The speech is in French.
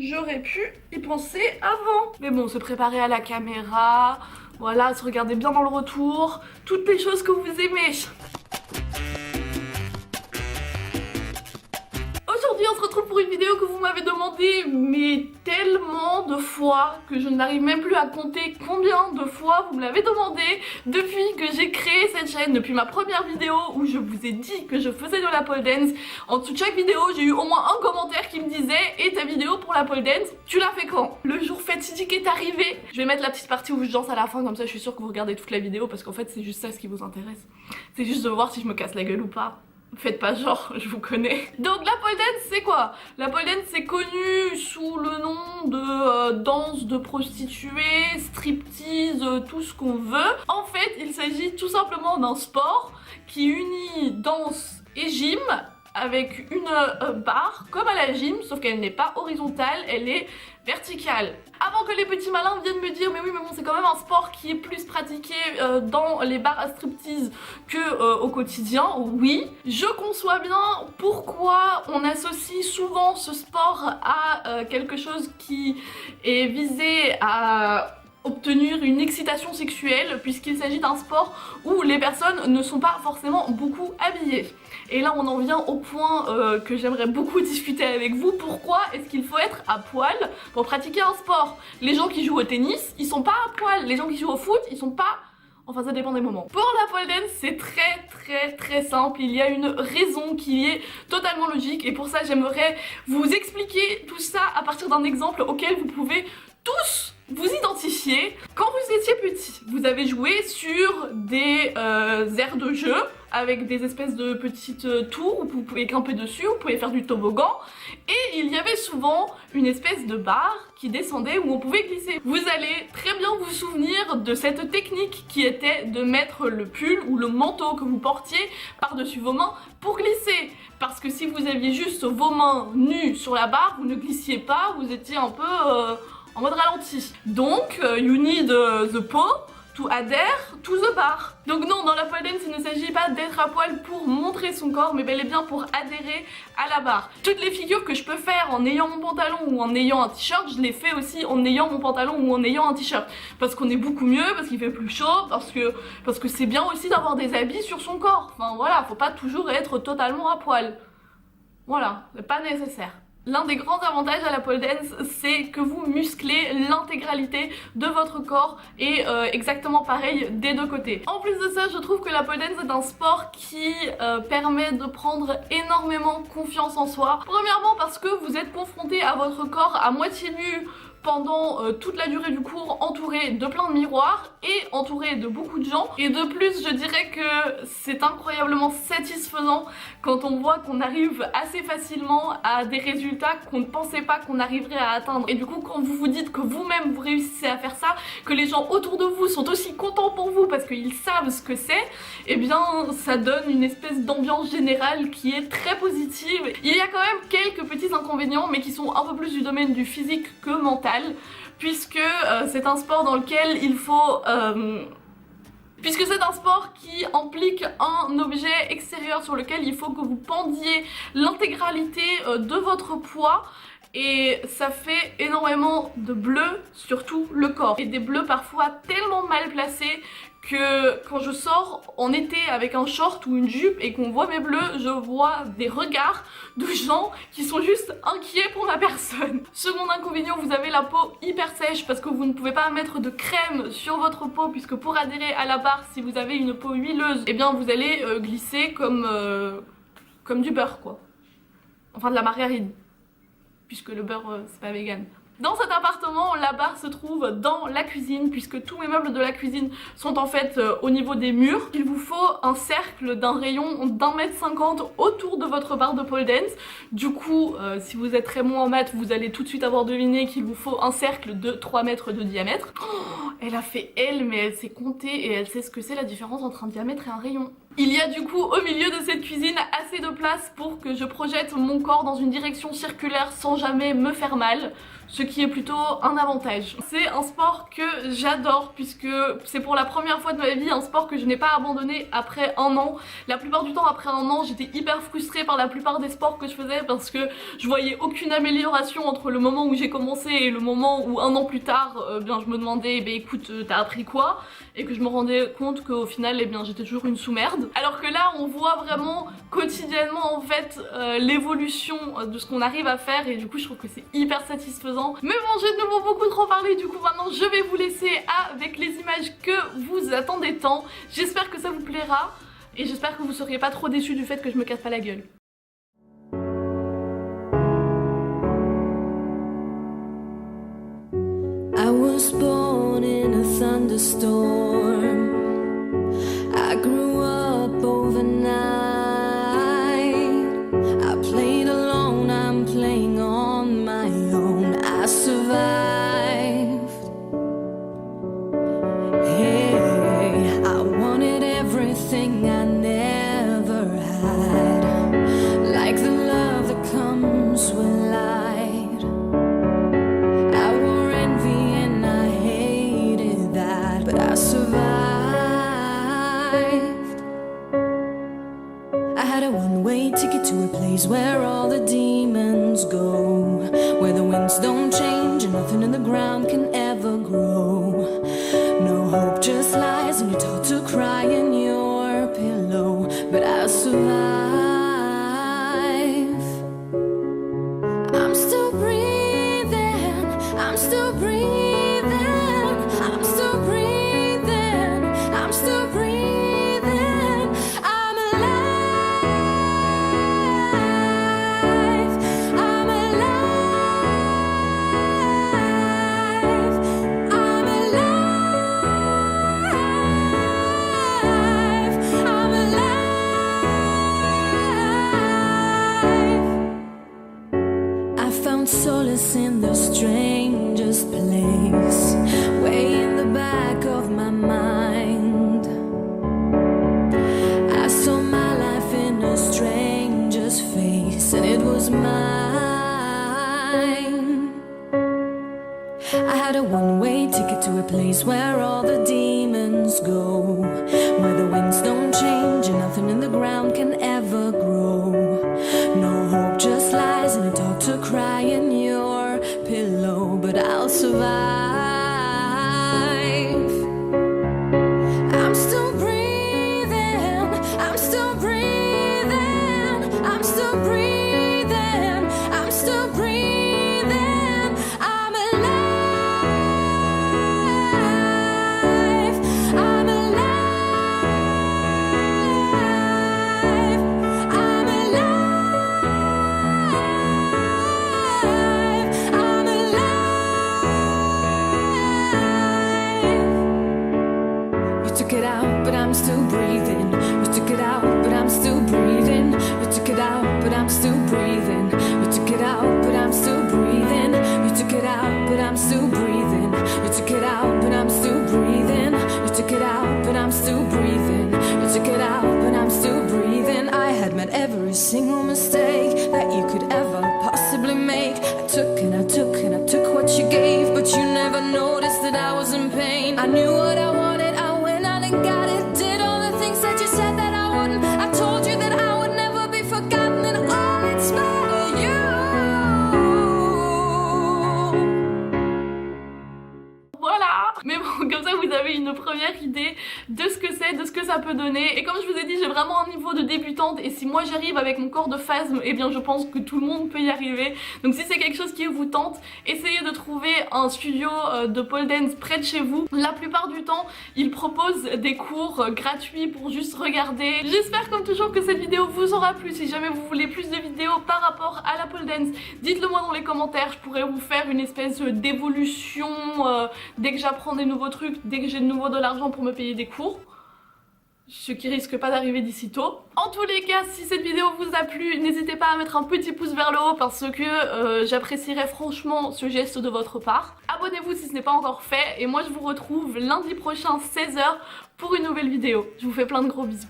j'aurais pu y penser avant. Mais bon, se préparer à la caméra, voilà, se regarder bien dans le retour, toutes les choses que vous aimez. Aujourd'hui on se retrouve pour une vidéo que vous m'avez demandé mais tellement de fois que je n'arrive même plus à compter combien de fois vous me l'avez demandé depuis que j'ai créé cette chaîne, depuis ma première vidéo où je vous ai dit que je faisais de la pole dance. En dessous de chaque vidéo j'ai eu au moins un commentaire qui me disait et ta vidéo pour la pole dance, tu l'as fait quand? Le jour fatidique est arrivé. Je vais mettre la petite partie où je danse à la fin, comme ça je suis sûre que vous regardez toute la vidéo parce qu'en fait c'est juste ça ce qui vous intéresse. C'est juste de voir si je me casse la gueule ou pas. Faites pas genre, je vous connais. Donc la pole dance c'est quoi? La pole dance c'est connu sous le nom de danse de prostituées, striptease, tout ce qu'on veut. En fait il s'agit tout simplement d'un sport qui unit danse et gym avec une barre comme à la gym, sauf qu'elle n'est pas horizontale, elle est verticale. Avant que les petits malins viennent me dire mais oui mais bon c'est quand même un sport qui est plus pratiqué dans les bars à striptease que au quotidien, oui, je conçois bien pourquoi on associe souvent ce sport à quelque chose qui est visé à obtenir une excitation sexuelle puisqu'il s'agit d'un sport où les personnes ne sont pas forcément beaucoup habillées. Et là on en vient au point que j'aimerais beaucoup discuter avec vous. Pourquoi est-ce qu'il faut être à poil pour pratiquer un sport? Les gens qui jouent au tennis, ils sont pas à poil. Les gens qui jouent au foot, ils sont pas... Enfin ça dépend des moments. Pour la pole dance c'est très simple, il y a une raison qui est totalement logique et pour ça j'aimerais vous expliquer tout ça à partir d'un exemple auquel vous pouvez tous vous identifier. Quand vous étiez petit, vous avez joué sur des aires de jeu avec des espèces de petites tours où vous pouvez grimper dessus, vous pouvez faire du toboggan et il y avait souvent une espèce de barre qui descendait où on pouvait glisser. Vous allez très bien vous souvenir de cette technique qui était de mettre le pull ou le manteau que vous portiez par-dessus vos mains pour glisser. Parce que si vous aviez juste vos mains nues sur la barre, vous ne glissiez pas, vous étiez un peu en mode ralenti. Donc, you need the pole to adhere to the bar. Donc non, dans la pole dance, il ne s'agit pas d'être à poil pour montrer son corps, mais bel et bien pour adhérer à la barre. Toutes les figures que je peux faire en ayant mon pantalon ou en ayant un t-shirt, je les fais aussi en ayant mon pantalon ou en ayant un t-shirt. Parce qu'on est beaucoup mieux, parce qu'il fait plus chaud, parce que c'est bien aussi d'avoir des habits sur son corps. Enfin voilà, faut pas toujours être totalement à poil. Voilà, c'est pas nécessaire. L'un des grands avantages à la pole dance, c'est que vous musclez l'intégralité de votre corps et exactement pareil des deux côtés. En plus de ça, je trouve que la pole dance est un sport qui permet de prendre énormément confiance en soi. Premièrement parce que vous êtes confronté à votre corps à moitié nu pendant toute la durée du cours, entouré de plein de miroirs et entouré de beaucoup de gens. Et de plus, je dirais que c'est incroyablement satisfaisant quand on voit qu'on arrive assez facilement à des résultats qu'on ne pensait pas qu'on arriverait à atteindre. Et du coup, quand vous vous dites que vous-même vous réussissez à faire ça, que les gens autour de vous sont aussi contents pour vous parce qu'ils savent ce que c'est, eh bien ça donne une espèce d'ambiance générale qui est très positive. Il y a quand même quelques petits inconvénients, mais qui sont un peu plus du domaine du physique que mental. Puisque c'est un sport dans lequel il faut... Puisque c'est un sport qui implique un objet extérieur sur lequel il faut que vous pendiez l'intégralité de votre poids. Et ça fait énormément de bleus sur tout le corps. Et des bleus parfois tellement mal placés que quand je sors en été avec un short ou une jupe et qu'on voit mes bleus, je vois des regards de gens qui sont juste inquiets pour ma personne. Second inconvénient, vous avez la peau hyper sèche parce que vous ne pouvez pas mettre de crème sur votre peau puisque pour adhérer à la barre, si vous avez une peau huileuse, eh bien vous allez glisser comme du beurre quoi. Enfin de la margarine, puisque le beurre c'est pas vegan. Dans cet appartement, la barre se trouve dans la cuisine puisque tous mes meubles de la cuisine sont en fait au niveau des murs. Il vous faut un cercle d'un rayon d'1,50 m autour de votre barre de pole dance. Du coup, si vous êtes très bon en maths, vous allez tout de suite avoir deviné qu'il vous faut un cercle de 3 mètres de diamètre. Oh, elle a fait elle, mais elle sait compter et elle sait ce que c'est la différence entre un diamètre et un rayon. Il y a du coup au milieu de cette cuisine assez de place pour que je projette mon corps dans une direction circulaire sans jamais me faire mal, ce qui est plutôt un avantage. C'est un sport que j'adore puisque c'est pour la première fois de ma vie un sport que je n'ai pas abandonné après un an. La plupart du temps après un an j'étais hyper frustrée par la plupart des sports que je faisais parce que je voyais aucune amélioration entre le moment où j'ai commencé et le moment où un an plus tard bien je me demandais écoute t'as appris quoi, et que je me rendais compte qu'au final j'étais toujours une sous-merde. Alors que là on voit vraiment quotidiennement en fait l'évolution de ce qu'on arrive à faire et du coup je trouve que c'est hyper satisfaisant. Mais bon, j'ai de nouveau beaucoup trop parlé, du coup maintenant je vais vous laisser avec les images que vous attendez tant. J'espère que ça vous plaira et j'espère que vous seriez pas trop déçus du fait que je me casse pas la gueule. I was born in a thunderstorm. I grew up overnight. I played alone, I'm playing on my own. I survived. Hey, I wanted everything I never had, like the love that comes with light. I wore envy and I hated that, but I survived. I had a one-way ticket to a place where all the demons go, where the winds don't change and nothing in the ground can ever grow. No hope, just lies, and you're taught to cry in your pillow, but I survive. I'm still breathing, I'm still breathing, I'm still breathing, I'm still breathing. I'm alive, I'm alive, I'm alive, I'm alive. I found solace in the strangest place, way in the back of my mind. I saw my life in a stranger's face, and it was mine. I had a one-way ticket to a place where all the demons go, where the winds don't change and nothing in the ground can ever grow. No hope, just lies, and a dog to cry in your pillow, but I'll survive. I'm still breathing, I'm still breathing, I'm still breathing, I'm still breathing. I'm alive, I'm alive, I'm alive, I'm alive. You took it out, but I'm still breathing. You took it out, but I'm still breathing. You took it out, but I'm still breathing. You took it out, but I'm still breathing. You took it out, but I'm still breathing. You took it out, but I'm still breathing. You took it out, but I'm still breathing. You took it out, but I'm still breathing. I had met every single mistake that you could ever possibly make. I took and I took and I took what you gave, but you never noticed that I was in pain. I knew what I wanted, I went out and got it. Did all the things that you said that I wouldn't. I told you that I would never be forgotten, and all in spite of you. Voilà. Mais bon, comme ça vous avez une première idée de ce que c'est, de ce que ça peut donner. Et comme je vous ai dit, j'ai vraiment un niveau de débutante, et si moi j'arrive avec mon corps de phasme, eh bien je pense que tout le monde peut y arriver. Donc si c'est quelque chose qui vous tente, essayez de trouver un studio de pole dance près de chez vous. La plupart du temps, ils proposent des cours gratuits pour juste regarder. J'espère comme toujours que cette vidéo vous aura plu. Si jamais vous voulez plus de vidéos par rapport à la pole dance, dites-le moi dans les commentaires. Je pourrais vous faire une espèce d'évolution dès que j'apprends des nouveaux trucs, dès que j'ai de nouveau de l'argent pour me payer des cours. Ce qui risque pas d'arriver d'ici tôt. En tous les cas, si cette vidéo vous a plu, n'hésitez pas à mettre un petit pouce vers le haut parce que j'apprécierais franchement ce geste de votre part. Abonnez-vous si ce n'est pas encore fait, et moi je vous retrouve lundi prochain 16 h pour une nouvelle vidéo. Je vous fais plein de gros bisous.